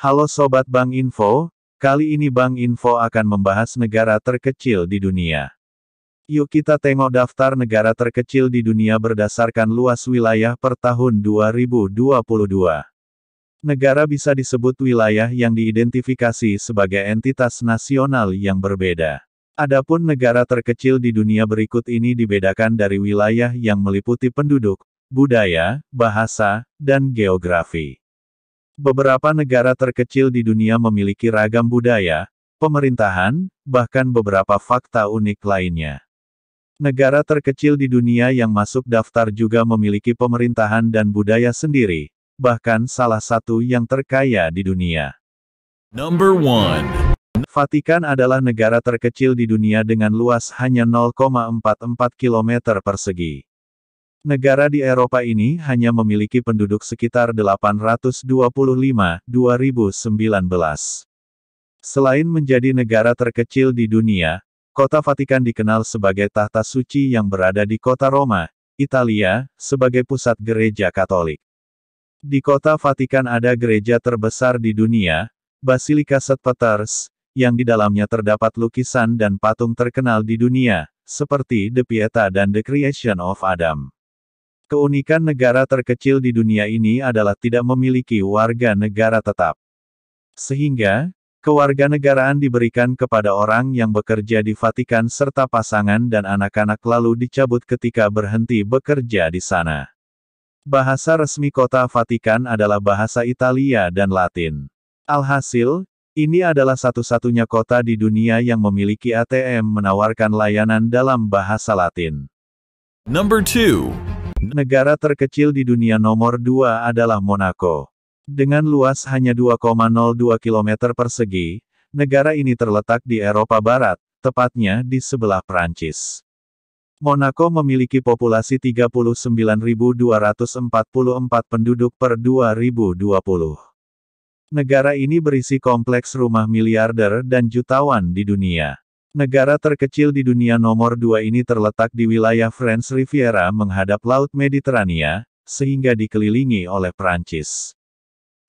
Halo Sobat Bank Info, kali ini Bank Info akan membahas negara terkecil di dunia. Yuk kita tengok daftar negara terkecil di dunia berdasarkan luas wilayah per tahun 2022. Negara bisa disebut wilayah yang diidentifikasi sebagai entitas nasional yang berbeda. Adapun negara terkecil di dunia berikut ini dibedakan dari wilayah yang meliputi penduduk, budaya, bahasa, dan geografi. Beberapa negara terkecil di dunia memiliki ragam budaya, pemerintahan, bahkan beberapa fakta unik lainnya. Negara terkecil di dunia yang masuk daftar juga memiliki pemerintahan dan budaya sendiri, bahkan salah satu yang terkaya di dunia. Number 1. Vatikan adalah negara terkecil di dunia dengan luas hanya 0,44 km persegi. Negara di Eropa ini hanya memiliki penduduk sekitar 825, 2019. Selain menjadi negara terkecil di dunia, kota Vatikan dikenal sebagai tahta suci yang berada di kota Roma, Italia, sebagai pusat gereja Katolik. Di kota Vatikan ada gereja terbesar di dunia, Basilika St. Peter's, yang di dalamnya terdapat lukisan dan patung terkenal di dunia, seperti The Pietà dan The Creation of Adam. Keunikan negara terkecil di dunia ini adalah tidak memiliki warga negara tetap. Sehingga, kewarganegaraan diberikan kepada orang yang bekerja di Vatikan serta pasangan dan anak-anak lalu dicabut ketika berhenti bekerja di sana. Bahasa resmi kota Vatikan adalah bahasa Italia dan Latin. Alhasil, ini adalah satu-satunya kota di dunia yang memiliki ATM menawarkan layanan dalam bahasa Latin. Number 2. Negara terkecil di dunia nomor 2 adalah Monaco. Dengan luas hanya 2,02 km persegi, negara ini terletak di Eropa Barat, tepatnya di sebelah Prancis. Monaco memiliki populasi 39.244 penduduk per 2020. Negara ini berisi kompleks rumah miliarder dan jutawan di dunia. Negara terkecil di dunia nomor 2 ini terletak di wilayah French Riviera menghadap Laut Mediterania, sehingga dikelilingi oleh Prancis.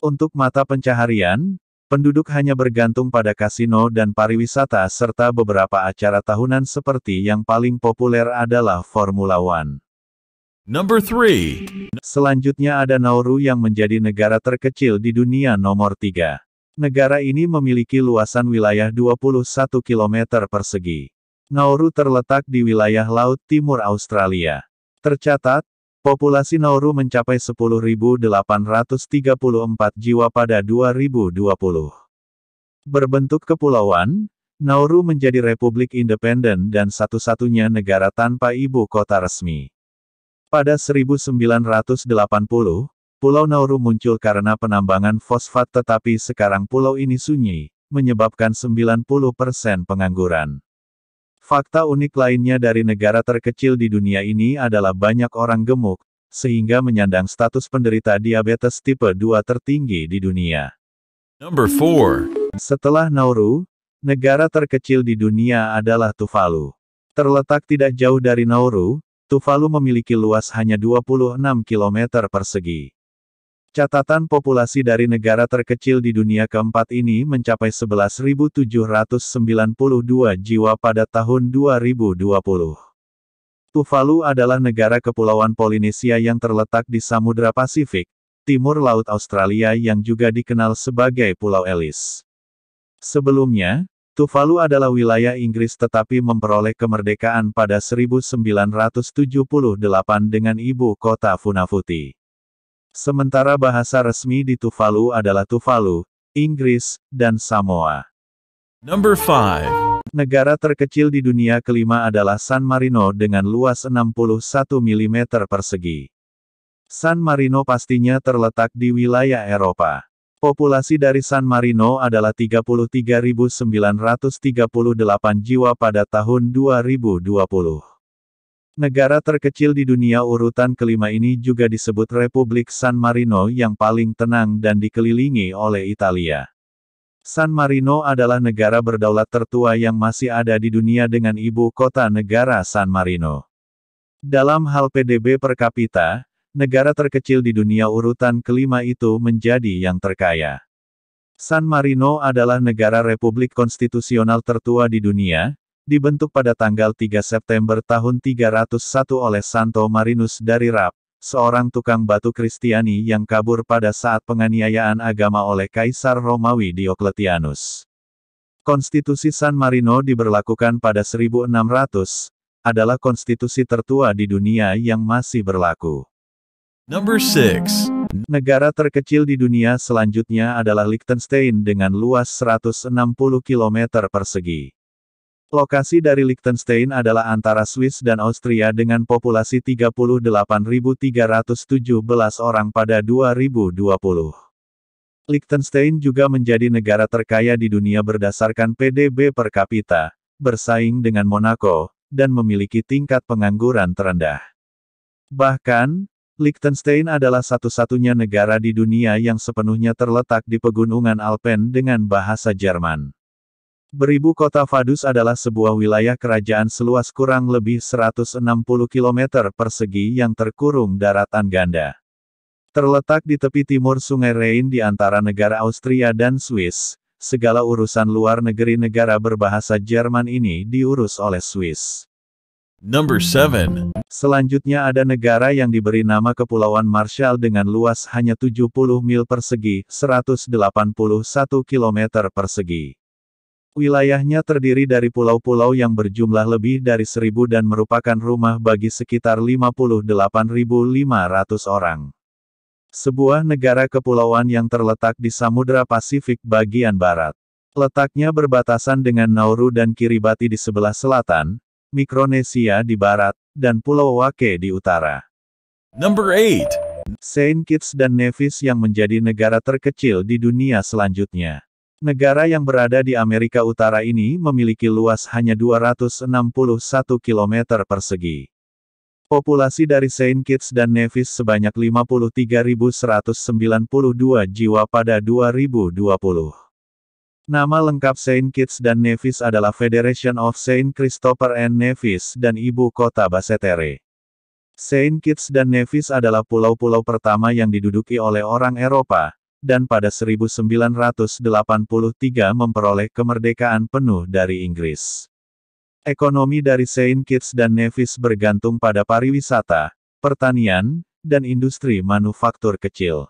Untuk mata pencaharian, penduduk hanya bergantung pada kasino dan pariwisata serta beberapa acara tahunan seperti yang paling populer adalah Formula One. Number 3. Selanjutnya ada Nauru yang menjadi negara terkecil di dunia nomor 3. Negara ini memiliki luasan wilayah 21 km persegi. Nauru terletak di wilayah Laut Timur Australia. Tercatat, populasi Nauru mencapai 10.834 jiwa pada 2020. Berbentuk kepulauan, Nauru menjadi republik independen dan satu-satunya negara tanpa ibu kota resmi. Pada 1980, Pulau Nauru muncul karena penambangan fosfat tetapi sekarang pulau ini sunyi, menyebabkan 90% pengangguran. Fakta unik lainnya dari negara terkecil di dunia ini adalah banyak orang gemuk, sehingga menyandang status penderita diabetes tipe 2 tertinggi di dunia. Number 4. Setelah Nauru, negara terkecil di dunia adalah Tuvalu. Terletak tidak jauh dari Nauru, Tuvalu memiliki luas hanya 26 km persegi. Catatan populasi dari negara terkecil di dunia keempat ini mencapai 11.792 jiwa pada tahun 2020. Tuvalu adalah negara kepulauan Polinesia yang terletak di Samudra Pasifik, timur Laut Australia yang juga dikenal sebagai Pulau Ellis. Sebelumnya, Tuvalu adalah wilayah Inggris tetapi memperoleh kemerdekaan pada 1978 dengan ibu kota Funafuti. Sementara bahasa resmi di Tuvalu adalah Tuvalu, Inggris, dan Samoa. Number 5. Negara terkecil di dunia kelima adalah San Marino dengan luas 61 mm persegi. San Marino pastinya terletak di wilayah Eropa. Populasi dari San Marino adalah 33.938 jiwa pada tahun 2020. Negara terkecil di dunia urutan kelima ini juga disebut Republik San Marino yang paling tenang dan dikelilingi oleh Italia. San Marino adalah negara berdaulat tertua yang masih ada di dunia dengan ibu kota negara San Marino. Dalam hal PDB per kapita, negara terkecil di dunia urutan kelima itu menjadi yang terkaya. San Marino adalah negara republik konstitusional tertua di dunia, dibentuk pada tanggal 3 September tahun 301 oleh Santo Marinus dari Rabb, seorang tukang batu Kristiani yang kabur pada saat penganiayaan agama oleh Kaisar Romawi Diocletianus. Konstitusi San Marino diberlakukan pada 1600, adalah konstitusi tertua di dunia yang masih berlaku. Number 6. Negara terkecil di dunia selanjutnya adalah Liechtenstein dengan luas 160 km persegi. Lokasi dari Liechtenstein adalah antara Swiss dan Austria dengan populasi 38.317 orang pada 2020. Liechtenstein juga menjadi negara terkaya di dunia berdasarkan PDB per kapita, bersaing dengan Monaco, dan memiliki tingkat pengangguran terendah. Bahkan, Liechtenstein adalah satu-satunya negara di dunia yang sepenuhnya terletak di pegunungan Alpen dengan bahasa Jerman. Beribu kota Vaduz adalah sebuah wilayah kerajaan seluas kurang lebih 160 km persegi yang terkurung daratan ganda. Terletak di tepi timur Sungai Rhine di antara negara Austria dan Swiss, segala urusan luar negeri negara berbahasa Jerman ini diurus oleh Swiss. Number 7. Selanjutnya ada negara yang diberi nama Kepulauan Marshall dengan luas hanya 70 mil persegi, 181 km persegi. Wilayahnya terdiri dari pulau-pulau yang berjumlah lebih dari 1.000 dan merupakan rumah bagi sekitar 58.500 orang. Sebuah negara kepulauan yang terletak di Samudra Pasifik bagian barat. Letaknya berbatasan dengan Nauru dan Kiribati di sebelah selatan, Mikronesia di barat, dan Pulau Wake di utara. Number 8. Saint Kitts dan Nevis yang menjadi negara terkecil di dunia selanjutnya. Negara yang berada di Amerika Utara ini memiliki luas hanya 261 km persegi. Populasi dari Saint Kitts dan Nevis sebanyak 53.192 jiwa pada 2020. Nama lengkap Saint Kitts dan Nevis adalah Federation of Saint Christopher and Nevis dan ibu kota Basseterre. Saint Kitts dan Nevis adalah pulau-pulau pertama yang diduduki oleh orang Eropa, dan pada 1983 memperoleh kemerdekaan penuh dari Inggris. Ekonomi dari Saint Kitts dan Nevis bergantung pada pariwisata, pertanian, dan industri manufaktur kecil.